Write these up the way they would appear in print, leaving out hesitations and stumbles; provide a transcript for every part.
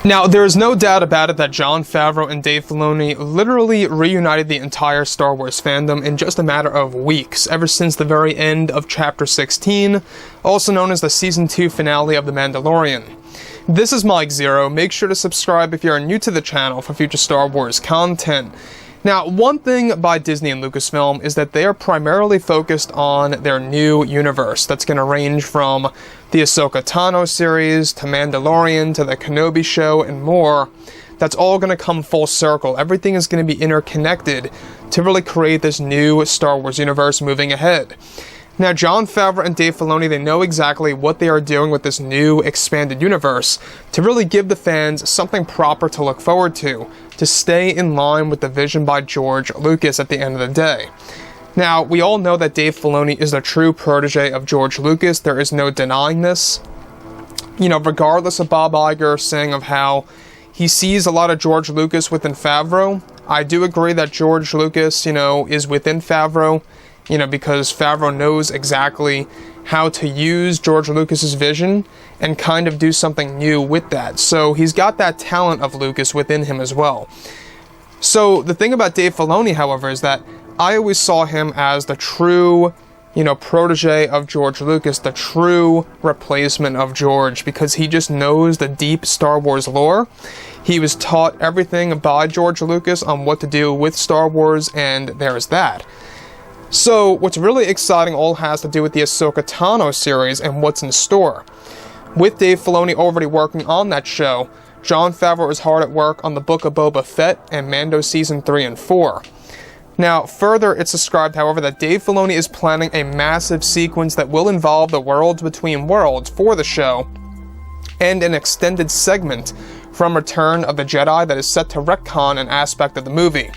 Now, there is no doubt about it that Jon Favreau and Dave Filoni literally reunited the entire Star Wars fandom in just a matter of weeks, ever since the very end of Chapter 16, also known as the Season 2 finale of The Mandalorian. This is Mike Zero. Make sure to subscribe if you are new to the channel for future Star Wars content. Now, one thing by Disney and Lucasfilm is that they are primarily focused on their new universe that's going to range from the Ahsoka Tano series to Mandalorian to the Kenobi show and more. That's all going to come full circle. Everything is going to be interconnected to really create this new Star Wars universe moving ahead. Now, Jon Favreau and Dave Filoni, they know exactly what they are doing with this new expanded universe to really give the fans something proper to look forward to stay in line with the vision by George Lucas at the end of the day. Now, we all know that Dave Filoni is the true protege of George Lucas. There is no denying this. Regardless of Bob Iger saying of how he sees a lot of George Lucas within Favreau, I do agree that George Lucas, is within Favreau, because Favreau knows exactly how to use George Lucas's vision and kind of do something new with that. So he's got that talent of Lucas within him as well. So the thing about Dave Filoni, however, is that I always saw him as the true, protege of George Lucas, the true replacement of George, because he just knows the deep Star Wars lore. He was taught everything by George Lucas on what to do with Star Wars, and there's that. So, what's really exciting all has to do with the Ahsoka Tano series and what's in store. With Dave Filoni already working on that show, Jon Favreau is hard at work on the Book of Boba Fett and Mando Season 3 and 4. Now, further, it's described, however, that Dave Filoni is planning a massive sequence that will involve the Worlds Between Worlds for the show, and an extended segment from Return of the Jedi that is set to retcon an aspect of the movie.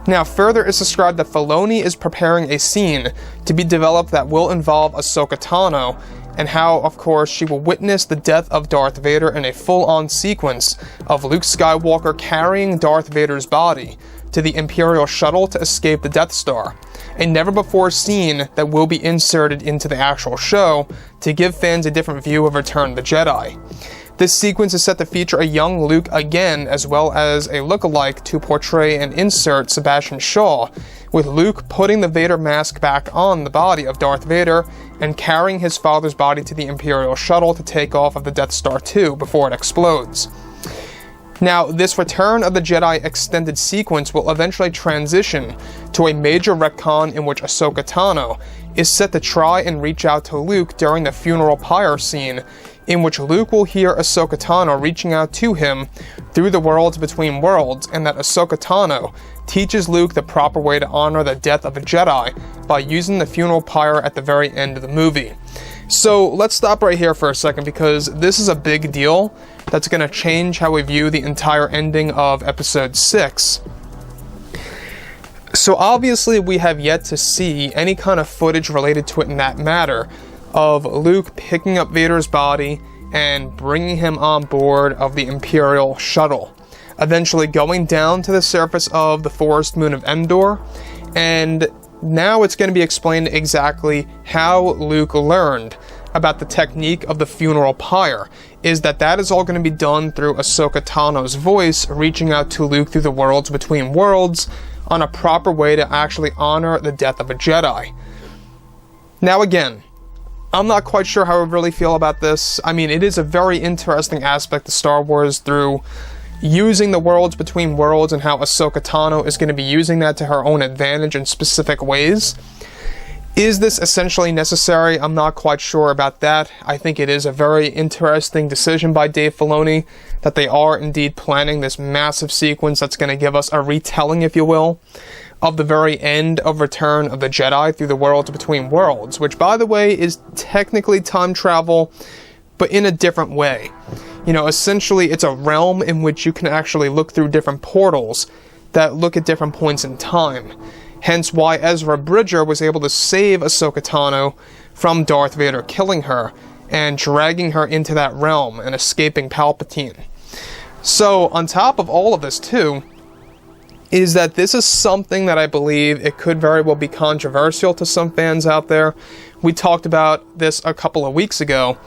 Now, further, it's described that Filoni is preparing a scene to be developed that will involve Ahsoka Tano, and how, of course, she will witness the death of Darth Vader in a full-on sequence of Luke Skywalker carrying Darth Vader's body to the Imperial shuttle to escape the Death Star, a never-before scene that will be inserted into the actual show to give fans a different view of Return of the Jedi. This sequence is set to feature a young Luke again, as well as a look-alike to portray and insert Sebastian Shaw, with Luke putting the Vader mask back on the body of Darth Vader and carrying his father's body to the Imperial shuttle to take off of the Death Star 2 before it explodes. Now, this Return of the Jedi extended sequence will eventually transition to a major retcon in which Ahsoka Tano is set to try and reach out to Luke during the funeral pyre scene, in which Luke will hear Ahsoka Tano reaching out to him through the Worlds Between Worlds, and that Ahsoka Tano teaches Luke the proper way to honor the death of a Jedi by using the funeral pyre at the very end of the movie. So let's stop right here for a second, because this is a big deal that's going to change how we view the entire ending of Episode 6. So obviously we have yet to see any kind of footage related to it in that matter, of Luke picking up Vader's body and bringing him on board of the Imperial shuttle, eventually going down to the surface of the forest moon of Endor, and now it's going to be explained exactly how Luke learned about the technique of the funeral pyre, is that is all going to be done through Ahsoka Tano's voice reaching out to Luke through the Worlds Between Worlds on a proper way to actually honor the death of a Jedi. Now again, I'm not quite sure how I really feel about this. I mean, it is a very interesting aspect of Star Wars through using the Worlds Between Worlds, and how Ahsoka Tano is going to be using that to her own advantage in specific ways. Is this essentially necessary? I'm not quite sure about that. I think it is a very interesting decision by Dave Filoni that they are indeed planning this massive sequence that's going to give us a retelling, if you will, of the very end of Return of the Jedi through the Worlds Between Worlds, which, by the way, is technically time travel, but in a different way. Essentially, it's a realm in which you can actually look through different portals that look at different points in time. Hence why Ezra Bridger was able to save Ahsoka Tano from Darth Vader killing her and dragging her into that realm and escaping Palpatine. So, on top of all of this, too, is that this is something that I believe it could very well be controversial to some fans out there. We talked about this a couple of weeks ago,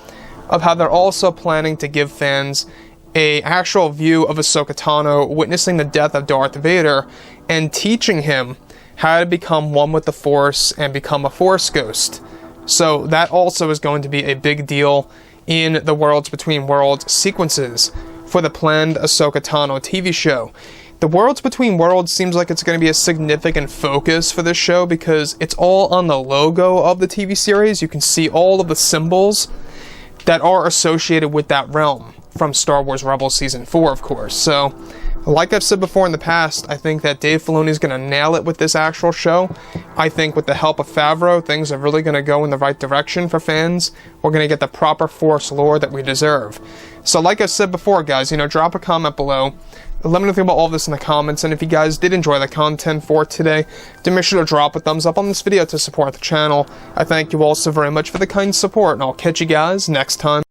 of how they're also planning to give fans a actual view of Ahsoka Tano witnessing the death of Darth Vader and teaching him how to become one with the Force and become a Force ghost. So that also is going to be a big deal in the Worlds Between Worlds sequences for the planned Ahsoka Tano TV show. The Worlds Between Worlds seems like it's going to be a significant focus for this show because it's all on the logo of the TV series. You can see all of the symbols that are associated with that realm from Star Wars Rebels Season 4, of course. So, like I've said before in the past, I think that Dave Filoni is going to nail it with this actual show. I think with the help of Favreau, things are really going to go in the right direction for fans. We're going to get the proper Force lore that we deserve. So like I said before, guys, drop a comment below. Let me know about all this in the comments, and if you guys did enjoy the content for today, do make sure to drop a thumbs up on this video to support the channel. I thank you all so very much for the kind support, and I'll catch you guys next time.